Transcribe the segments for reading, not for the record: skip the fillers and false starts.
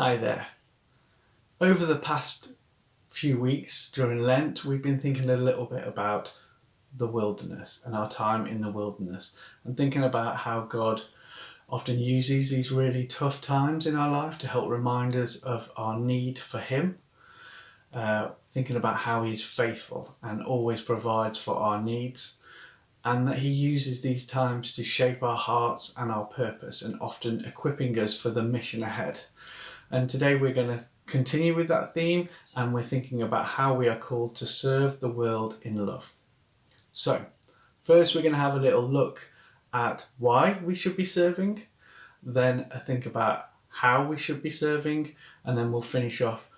Hi there. Over the past few weeks during Lent, we've been thinking a little bit about the wilderness and our time in the wilderness, and thinking about how God often uses these really tough times in our life to help remind us of our need for Him. Thinking about how He's faithful and always provides for our needs, and that He uses these times to shape our hearts and our purpose, and often equipping us for the mission ahead. And today we're going to continue with that theme, and we're thinking about how we are called to serve the world in love. So, first we're going to have a little look at why we should be serving, then a think about how we should be serving, and then we'll finish off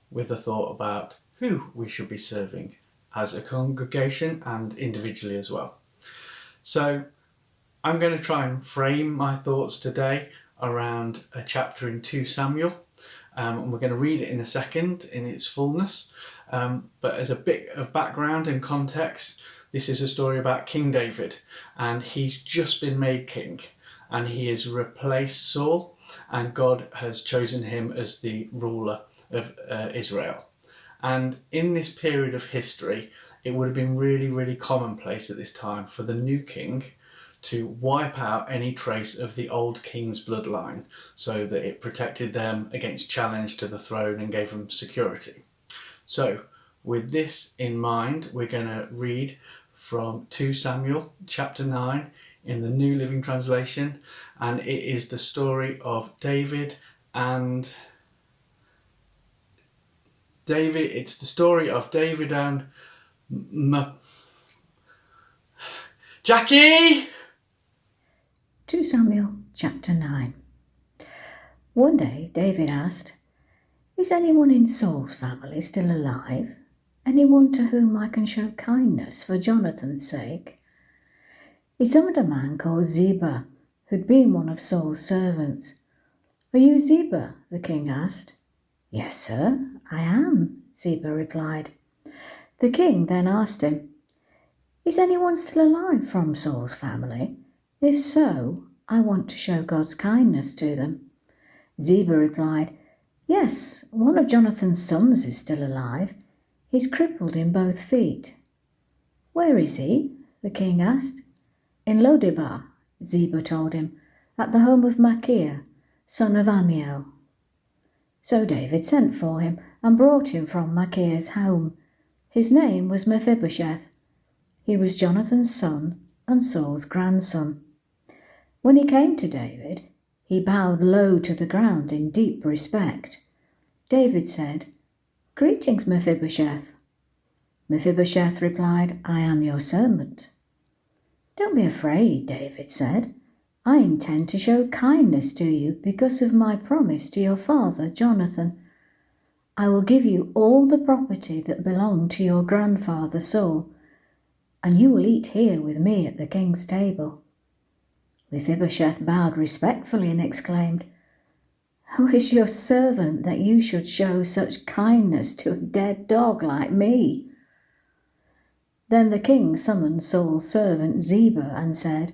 with a thought about who we should be serving as a congregation and individually as well. So, I'm going to try and frame my thoughts today around a chapter in 2 Samuel. And we're going to read it in a second in its fullness. But as a bit of background and context, this is a story about King David, and he's just been made king, and he has replaced Saul, and God has chosen him as the ruler of Israel. And in this period of history, it would have been really, really commonplace at this time for the new king to wipe out any trace of the old king's bloodline, so that it protected them against challenge to the throne and gave them security. So with this in mind, we're going to read from 2 Samuel chapter 9 in the New Living Translation, and it is the story of David and Jackie! 2 Samuel chapter 9. One day David asked, "Is anyone in Saul's family still alive? Anyone to whom I can show kindness for Jonathan's sake?" He summoned a man called Ziba, who'd been one of Saul's servants. "Are you Ziba?" the king asked. "Yes, sir, I am," Ziba replied. The king then asked him, "Is anyone still alive from Saul's family? If so, I want to show God's kindness to them." Ziba replied, "Yes, one of Jonathan's sons is still alive. He's crippled in both feet." "Where is he?" the king asked. "In Lodebar," Ziba told him, "at the home of Machir, son of Amiel." So David sent for him and brought him from Machir's home. His name was Mephibosheth. He was Jonathan's son and Saul's grandson. When he came to David, he bowed low to the ground in deep respect. David said, "Greetings, Mephibosheth." Mephibosheth replied, "I am your servant." "Don't be afraid," David said. "I intend to show kindness to you because of my promise to your father, Jonathan. I will give you all the property that belonged to your grandfather Saul, and you will eat here with me at the king's table." Mephibosheth bowed respectfully and exclaimed, "Who is your servant that you should show such kindness to a dead dog like me?" Then the king summoned Saul's servant Ziba and said,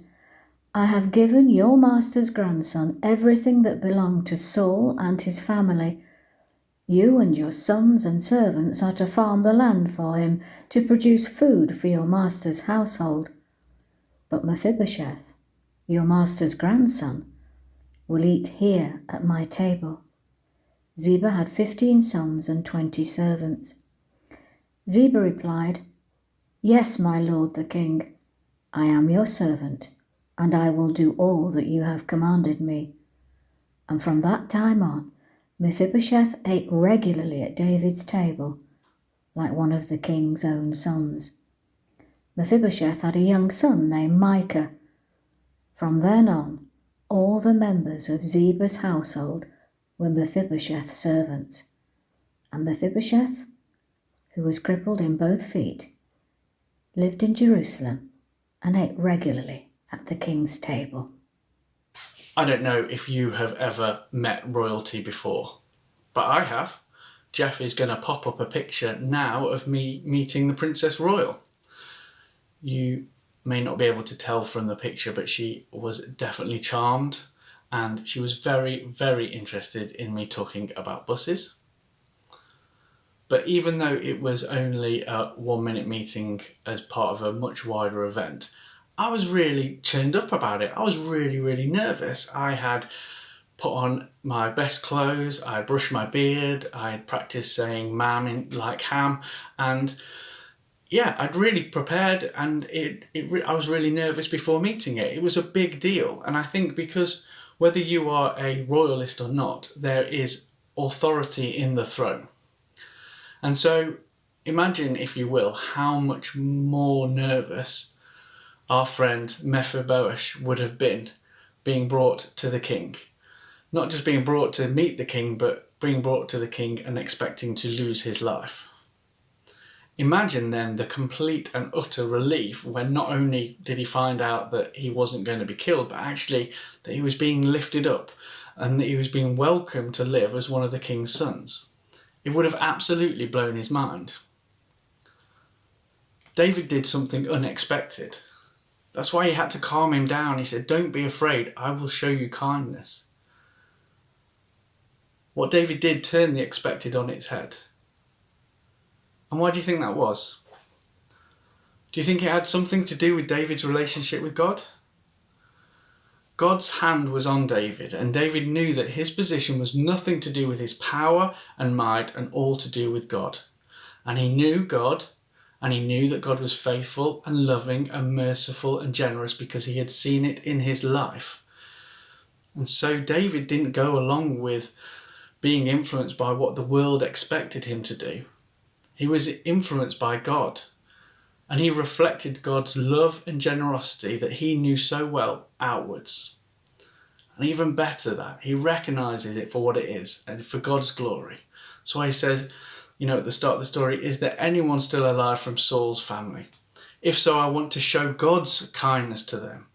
"I have given your master's grandson everything that belonged to Saul and his family. You and your sons and servants are to farm the land for him to produce food for your master's household. But Mephibosheth, your master's grandson, will eat here at my table." Ziba had 15 sons and 20 servants. Ziba replied, "Yes, my lord the king, I am your servant, and I will do all that you have commanded me." And from that time on, Mephibosheth ate regularly at David's table, like one of the king's own sons. Mephibosheth had a young son named Micah. From then on, all the members of Ziba's household were Mephibosheth's servants. And Mephibosheth, who was crippled in both feet, lived in Jerusalem and ate regularly at the king's table. I don't know if you have ever met royalty before, but I have. Jeff is going to pop up a picture now of me meeting the Princess Royal. You may not be able to tell from the picture, but she was definitely charmed and she was very, very interested in me talking about buses. But even though it was only a 1-minute meeting as part of a much wider event, I was really churned up about it. I was really, really nervous. I had put on my best clothes, I brushed my beard, I had practiced saying ma'am in like ham, and yeah, I'd really prepared, and I was really nervous before meeting it. It was a big deal, and I think because whether you are a royalist or not, there is authority in the throne. And so imagine, if you will, how much more nervous our friend Mephibosheth would have been being brought to the king. Not just being brought to meet the king, but being brought to the king and expecting to lose his life. Imagine then the complete and utter relief when not only did he find out that he wasn't going to be killed, but actually that he was being lifted up and that he was being welcomed to live as one of the king's sons. It would have absolutely blown his mind. David did something unexpected. That's why he had to calm him down. He said, "Don't be afraid, I will show you kindness." What David did turned the expected on its head. And why do you think that was? Do you think it had something to do with David's relationship with God? God's hand was on David, and David knew that his position was nothing to do with his power and might, and all to do with God. And he knew God, and he knew that God was faithful and loving and merciful and generous because he had seen it in his life. And so David didn't go along with being influenced by what the world expected him to do. He was influenced by God, and he reflected God's love and generosity that he knew so well outwards. And even better, that he recognises it for what it is and for God's glory. That's why he says, at the start of the story, "Is there anyone still alive from Saul's family? If so, I want to show God's kindness to them."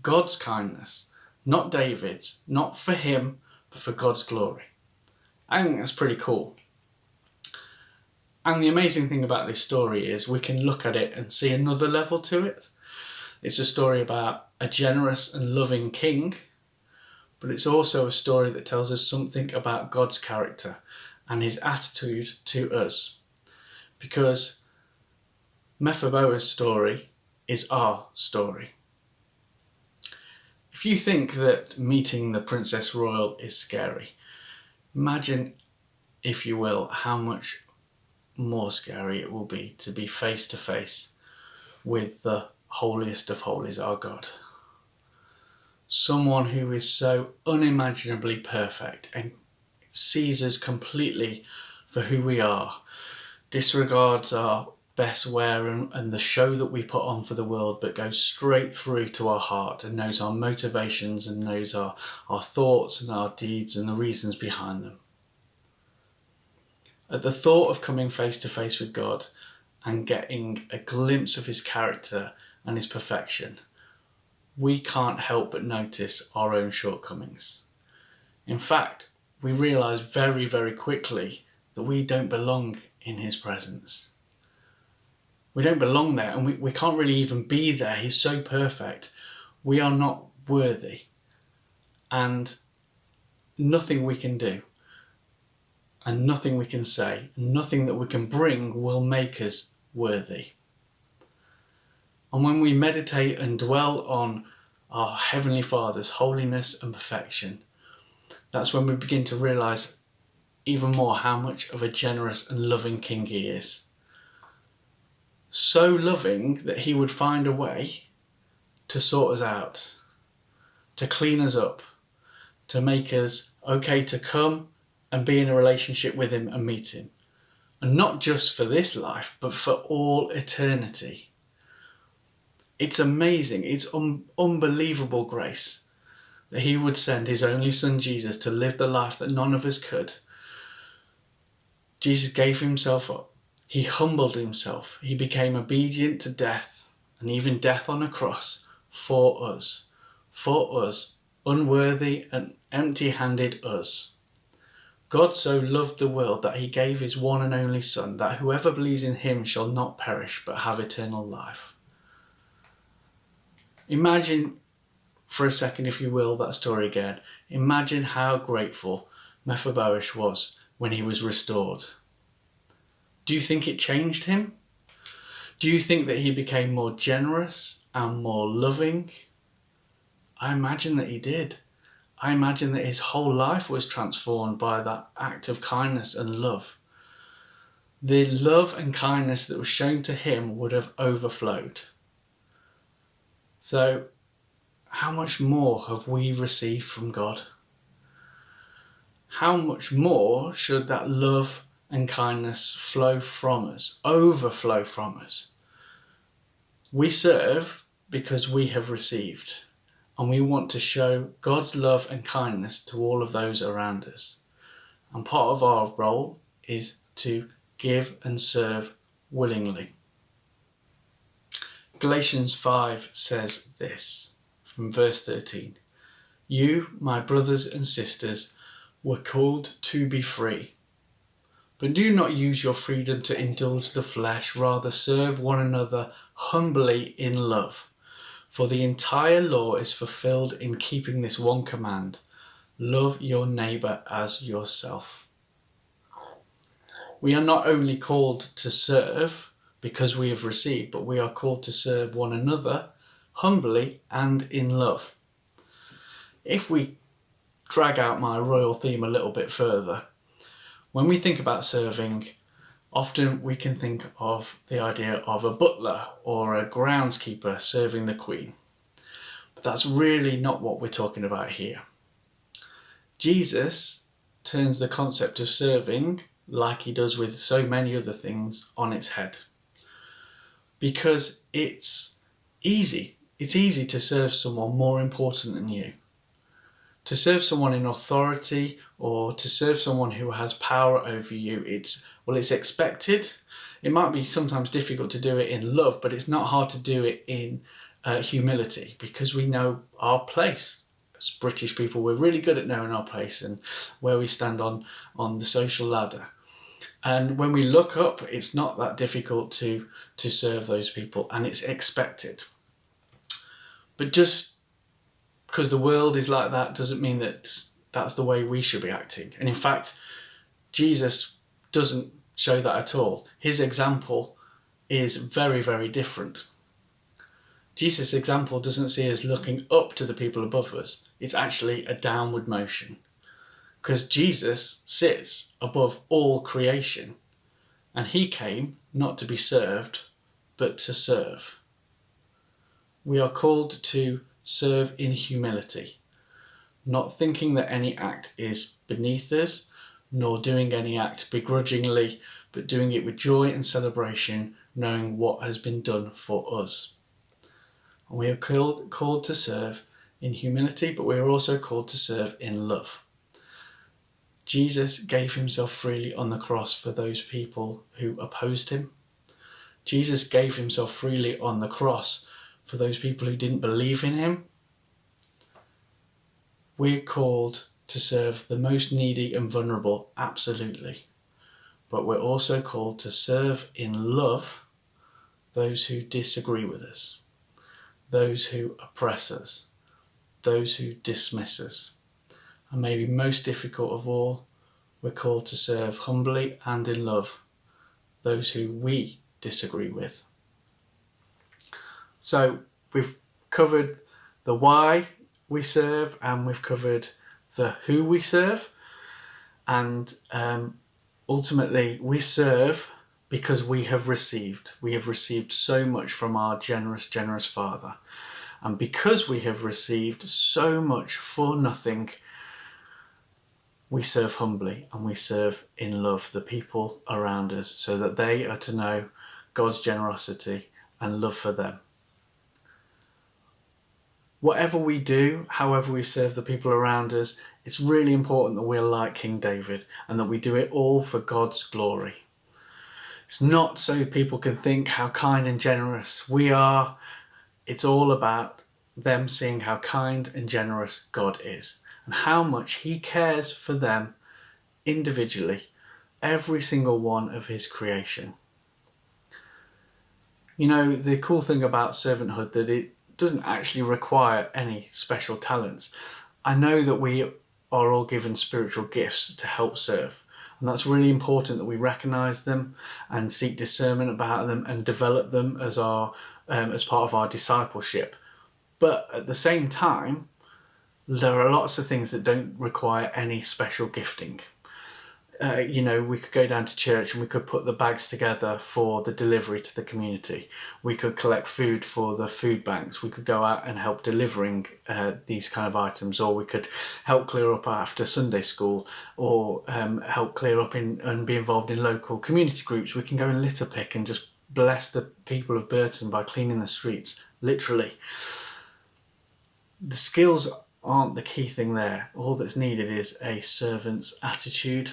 God's kindness, not David's, not for him, but for God's glory. I think that's pretty cool. And the amazing thing about this story is we can look at it and see another level to it. It's a story about a generous and loving king, but it's also a story that tells us something about God's character and his attitude to us. Because Mephibosheth's story is our story. If you think that meeting the Princess Royal is scary, imagine, if you will, how much more scary it will be to be face to face with the holiest of holies, our God. Someone who is so unimaginably perfect and sees us completely for who we are, disregards our best wear and the show that we put on for the world, but goes straight through to our heart and knows our motivations and knows our thoughts and our deeds and the reasons behind them. At the thought of coming face to face with God and getting a glimpse of his character and his perfection, we can't help but notice our own shortcomings. In fact, we realise very, very quickly that we don't belong in his presence. We don't belong there, and we can't really even be there. He's so perfect. We are not worthy, and nothing we can do and nothing we can say, nothing that we can bring will make us worthy. And when we meditate and dwell on our Heavenly Father's holiness and perfection, that's when we begin to realise even more how much of a generous and loving King he is. So loving that he would find a way to sort us out, to clean us up, to make us okay to come and be in a relationship with him and meet him. And not just for this life, but for all eternity. It's amazing, it's unbelievable grace that he would send his only son Jesus to live the life that none of us could. Jesus gave himself up. He humbled himself. He became obedient to death, and even death on a cross, for us, unworthy and empty-handed us. God so loved the world that he gave his one and only Son, that whoever believes in him shall not perish but have eternal life. Imagine for a second, if you will, that story again. Imagine how grateful Mephibosheth was when he was restored. Do you think it changed him? Do you think that he became more generous and more loving? I imagine that he did. I imagine that his whole life was transformed by that act of kindness and love. The love and kindness that was shown to him would have overflowed. So, how much more have we received from God? How much more should that love and kindness flow from us, overflow from us? We serve because we have received, and we want to show God's love and kindness to all of those around us. And part of our role is to give and serve willingly. Galatians 5 says this, from verse 13. You, my brothers and sisters, were called to be free. But do not use your freedom to indulge the flesh, rather serve one another humbly in love. For the entire law is fulfilled in keeping this one command: love your neighbour as yourself. We are not only called to serve because we have received, but we are called to serve one another humbly and in love. If we drag out my royal theme a little bit further, when we think about serving, often we can think of the idea of a butler or a groundskeeper serving the Queen. But that's really not what we're talking about here. Jesus turns the concept of serving, like he does with so many other things, on its head. Because it's easy. It's easy to serve someone more important than you. To serve someone in authority or to serve someone who has power over you, it's expected. It might be sometimes difficult to do it in love, but it's not hard to do it in humility, because we know our place. As British people, we're really good at knowing our place and where we stand on the social ladder. And when we look up, it's not that difficult to serve those people, and it's expected. But just because the world is like that doesn't mean that that's the way we should be acting. And in fact, Jesus doesn't show that at all. His example is very, very different. Jesus' example doesn't see us looking up to the people above us. It's actually a downward motion, because Jesus sits above all creation, and he came not to be served, but to serve. We are called to serve in humility, not thinking that any act is beneath us, nor doing any act begrudgingly, but doing it with joy and celebration, knowing what has been done for us. And we are called to serve in humility, but we are also called to serve in love. Jesus gave himself freely on the cross for those people who opposed him. Jesus gave himself freely on the cross for those people who didn't believe in him. We're called to serve the most needy and vulnerable, absolutely. But we're also called to serve in love those who disagree with us, those who oppress us, those who dismiss us. And maybe most difficult of all, we're called to serve humbly and in love those who we disagree with. So we've covered the why we serve, and we've covered the who we serve, and ultimately we serve because we have received. We have received so much from our generous, generous Father. And because we have received so much for nothing, we serve humbly and we serve in love the people around us, so that they are to know God's generosity and love for them. Whatever we do, however we serve the people around us, it's really important that we're like King David and that we do it all for God's glory. It's not so people can think how kind and generous we are. It's all about them seeing how kind and generous God is and how much he cares for them individually, every single one of his creation. You know, the cool thing about servanthood that it doesn't actually require any special talents. I know that we are all given spiritual gifts to help serve. And that's really important that we recognise them and seek discernment about them and develop them as as part of our discipleship. But at the same time, there are lots of things that don't require any special gifting. We could go down to church and we could put the bags together for the delivery to the community. We could collect food for the food banks. We could go out and help delivering these kind of items, or we could help clear up after Sunday school, or help clear up and be involved in local community groups. We can go and litter pick and just bless the people of Burton by cleaning the streets, literally. The skills aren't the key thing there. All that's needed is a servant's attitude.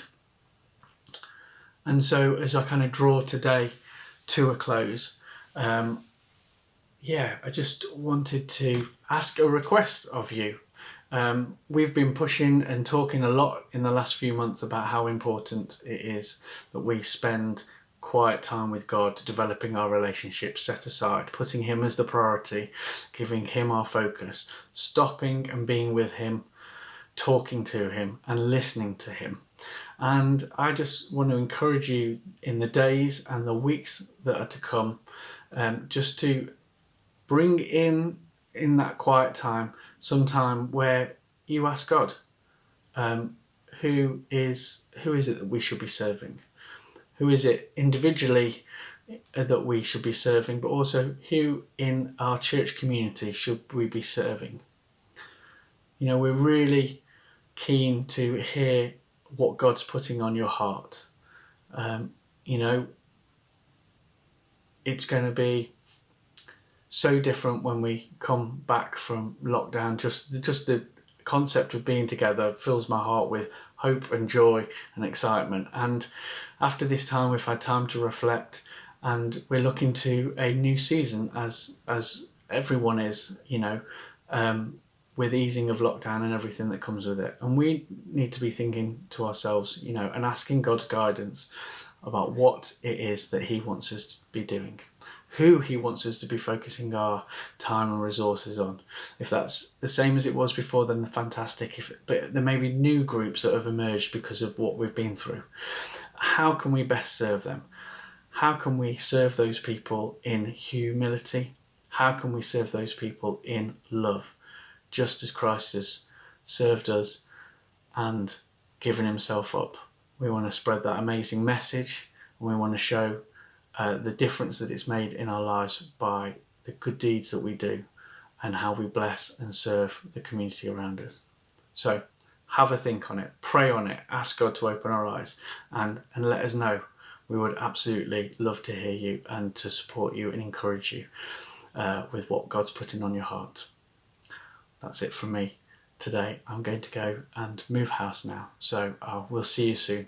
And so as I kind of draw today to a close, I just wanted to ask a request of you. We've been pushing and talking a lot in the last few months about how important it is that we spend quiet time with God, developing our relationship, set aside, putting Him as the priority, giving Him our focus, stopping and being with Him, talking to Him and listening to Him. And I just want to encourage you in the days and the weeks that are to come, just to bring in that quiet time, some time where you ask God, who is it that we should be serving? Who is it individually that we should be serving, but also who in our church community should we be serving? We're really keen to hear what God's putting on your heart. It's going to be so different when we come back from lockdown. Just the concept of being together fills my heart with hope and joy and excitement. And after this time, we've had time to reflect, and we're looking to a new season as everyone is, with easing of lockdown and everything that comes with it. And we need to be thinking to ourselves, and asking God's guidance about what it is that He wants us to be doing, who He wants us to be focusing our time and resources on. If that's the same as it was before, then fantastic. But there may be new groups that have emerged because of what we've been through. How can we best serve them? How can we serve those people in humility? How can we serve those people in love? Just as Christ has served us and given Himself up. We want to spread that amazing message, and we want to show the difference that it's made in our lives by the good deeds that we do and how we bless and serve the community around us. So have a think on it, pray on it, ask God to open our eyes and let us know. We would absolutely love to hear you and to support you and encourage you with what God's putting on your heart. That's it from me today. I'm going to go and move house now, so we'll see you soon.